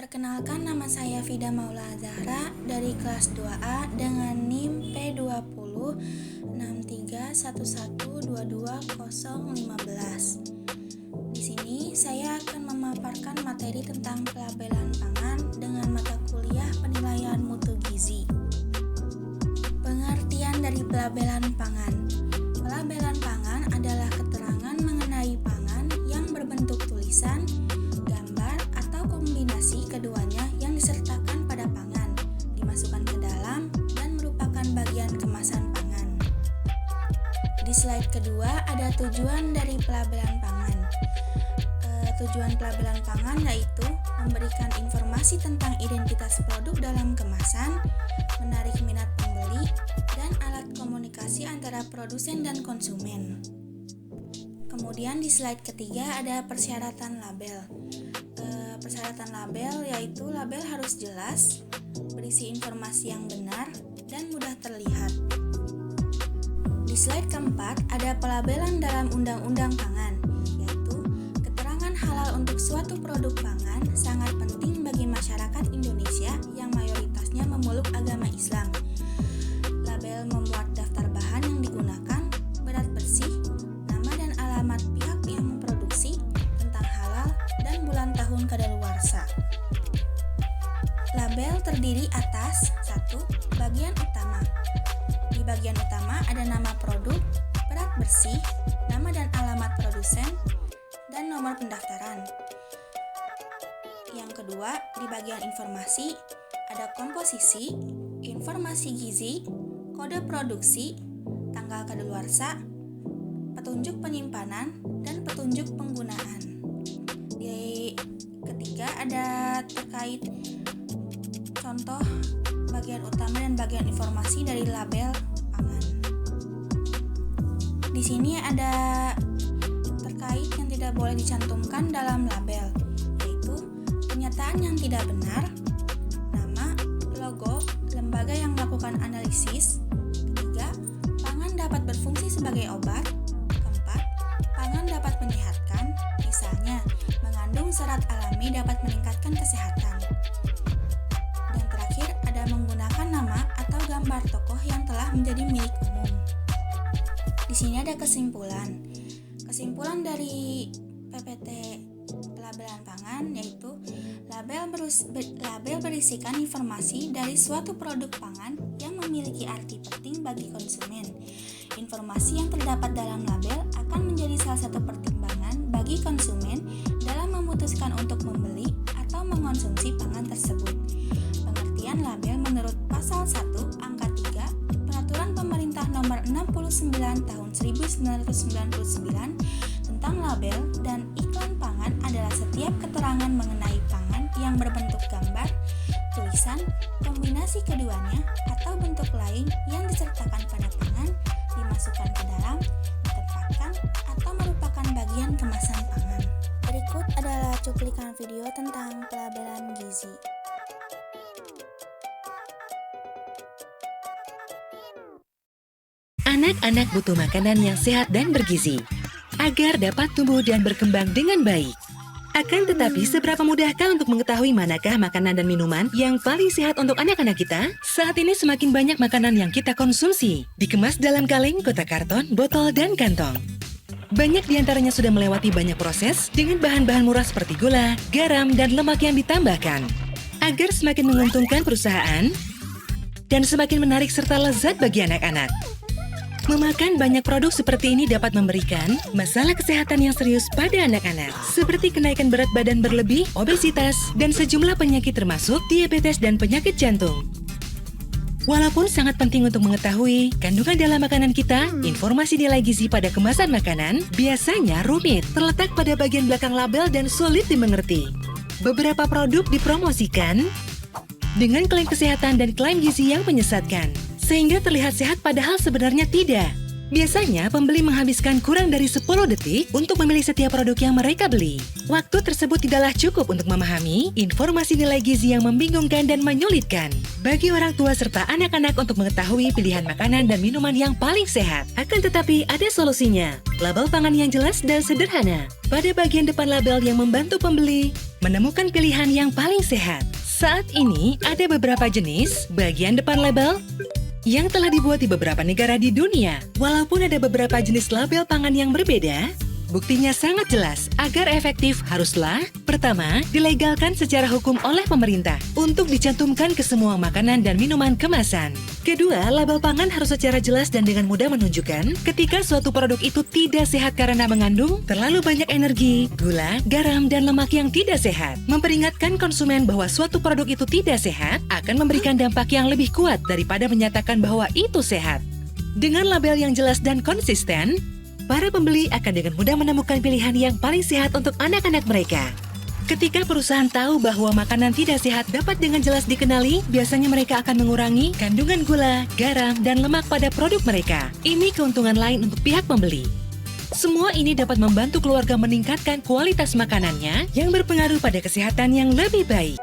Perkenalkan, nama saya Fida Maula Zahra dari kelas 2A dengan NIM P206311220015. Di sini saya akan memaparkan materi tentang pelabelan pangan dengan mata kuliah penilaian mutu gizi. Pengertian dari pelabelan pangan. Pelabelan pangan adalah keterangan mengenai pangan yang berbentuk tulisan, gambar, atau kombinasi keduanya yang disertakan pada pangan, dimasukkan ke dalam, dan merupakan bagian kemasan pangan. Di slide kedua ada tujuan dari pelabelan pangan. Tujuan pelabelan pangan yaitu memberikan informasi tentang identitas produk dalam kemasan, menarik minat pembeli, dan alat komunikasi antara produsen dan konsumen. Kemudian di slide ketiga ada persyaratan label. Persyaratan label yaitu label harus jelas, berisi informasi yang benar, dan mudah terlihat. Di slide keempat ada pelabelan dalam Undang-Undang Pangan, yaitu keterangan halal untuk suatu produk pangan sangat penting bagi masyarakat Indonesia yang mayoritasnya memeluk agama Islam. Label memuat daftar bahan yang digunakan, berat bersih, nama dan alamat pihak yang memproduksi, tentang halal, dan bulan tahun kadaluarsa. Label terdiri atas 1. Bagian utama. Di bagian utama ada nama produk, berat bersih, nama dan alamat produsen, dan nomor pendaftaran. Yang kedua, di bagian informasi ada komposisi, informasi gizi, kode produksi, tanggal kadaluarsa, petunjuk penyimpanan, dan petunjuk penggunaan. Di ketiga ada terkait contoh bagian utama dan bagian informasi dari label pangan. Di sini ada terkait yang tidak boleh dicantumkan dalam label, yaitu pernyataan yang tidak benar, nama, logo, lembaga yang melakukan analisis. Ketiga, pangan dapat berfungsi sebagai obat. Keempat, pangan dapat menyehatkan, misalnya mengandung serat alami dapat meningkatkan kesehatan. Dan terakhir, ada menggunakan nama atau gambar tokoh yang telah menjadi milik umum. Di sini ada kesimpulan. Kesimpulan dari PPT pelabelan pangan yaitu label berisikan informasi dari suatu produk pangan yang memiliki arti penting bagi konsumen. Informasi yang terdapat dalam label akan menjadi salah satu pertimbangan bagi konsumen dalam memutuskan untuk membeli atau mengonsumsi pangan tersebut. Pengertian label menurut pasal 1 angka 3 Peraturan Pemerintah Nomor 69 Tahun 1999 tentang label dan iklan pangan adalah setiap keterangan mengenai pangan yang berbentuk gambar, tulisan, kombinasi keduanya, atau bentuk lain yang disertakan pada pangan, dimasukkan ke dalam, ditempatkan, atau merupakan bagian kemasan pangan. Berikut adalah cuplikan video tentang pelabelan gizi. Anak-anak butuh makanan yang sehat dan bergizi agar dapat tumbuh dan berkembang dengan baik. Akan tetapi, seberapa mudahkah untuk mengetahui manakah makanan dan minuman yang paling sehat untuk anak-anak kita? Saat ini semakin banyak makanan yang kita konsumsi, dikemas dalam kaleng, kotak karton, botol, dan kantong. Banyak diantaranya sudah melewati banyak proses dengan bahan-bahan murah seperti gula, garam, dan lemak yang ditambahkan. Agar semakin menguntungkan perusahaan dan semakin menarik serta lezat bagi anak-anak. Memakan banyak produk seperti ini dapat memberikan masalah kesehatan yang serius pada anak-anak, seperti kenaikan berat badan berlebih, obesitas, dan sejumlah penyakit termasuk diabetes dan penyakit jantung. Walaupun sangat penting untuk mengetahui kandungan dalam makanan kita, informasi nilai gizi pada kemasan makanan biasanya rumit, terletak pada bagian belakang label dan sulit dimengerti. Beberapa produk dipromosikan dengan klaim kesehatan dan klaim gizi yang menyesatkan, sehingga terlihat sehat padahal sebenarnya tidak. Biasanya, pembeli menghabiskan kurang dari 10 detik untuk memilih setiap produk yang mereka beli. Waktu tersebut tidaklah cukup untuk memahami informasi nilai gizi yang membingungkan dan menyulitkan bagi orang tua serta anak-anak untuk mengetahui pilihan makanan dan minuman yang paling sehat. Akan tetapi, ada solusinya. Label pangan yang jelas dan sederhana. Pada bagian depan label yang membantu pembeli menemukan pilihan yang paling sehat. Saat ini, ada beberapa jenis bagian depan label yang telah dibuat di beberapa negara di dunia. Walaupun ada beberapa jenis label pangan yang berbeda, buktinya sangat jelas. Agar efektif haruslah, pertama, dilegalkan secara hukum oleh pemerintah untuk dicantumkan ke semua makanan dan minuman kemasan. Kedua, label pangan harus secara jelas dan dengan mudah menunjukkan ketika suatu produk itu tidak sehat karena mengandung terlalu banyak energi, gula, garam, dan lemak yang tidak sehat. Memperingatkan konsumen bahwa suatu produk itu tidak sehat akan memberikan dampak yang lebih kuat daripada menyatakan bahwa itu sehat. Dengan label yang jelas dan konsisten, para pembeli akan dengan mudah menemukan pilihan yang paling sehat untuk anak-anak mereka. Ketika perusahaan tahu bahwa makanan tidak sehat dapat dengan jelas dikenali, biasanya mereka akan mengurangi kandungan gula, garam, dan lemak pada produk mereka. Ini keuntungan lain untuk pihak pembeli. Semua ini dapat membantu keluarga meningkatkan kualitas makanannya yang berpengaruh pada kesehatan yang lebih baik.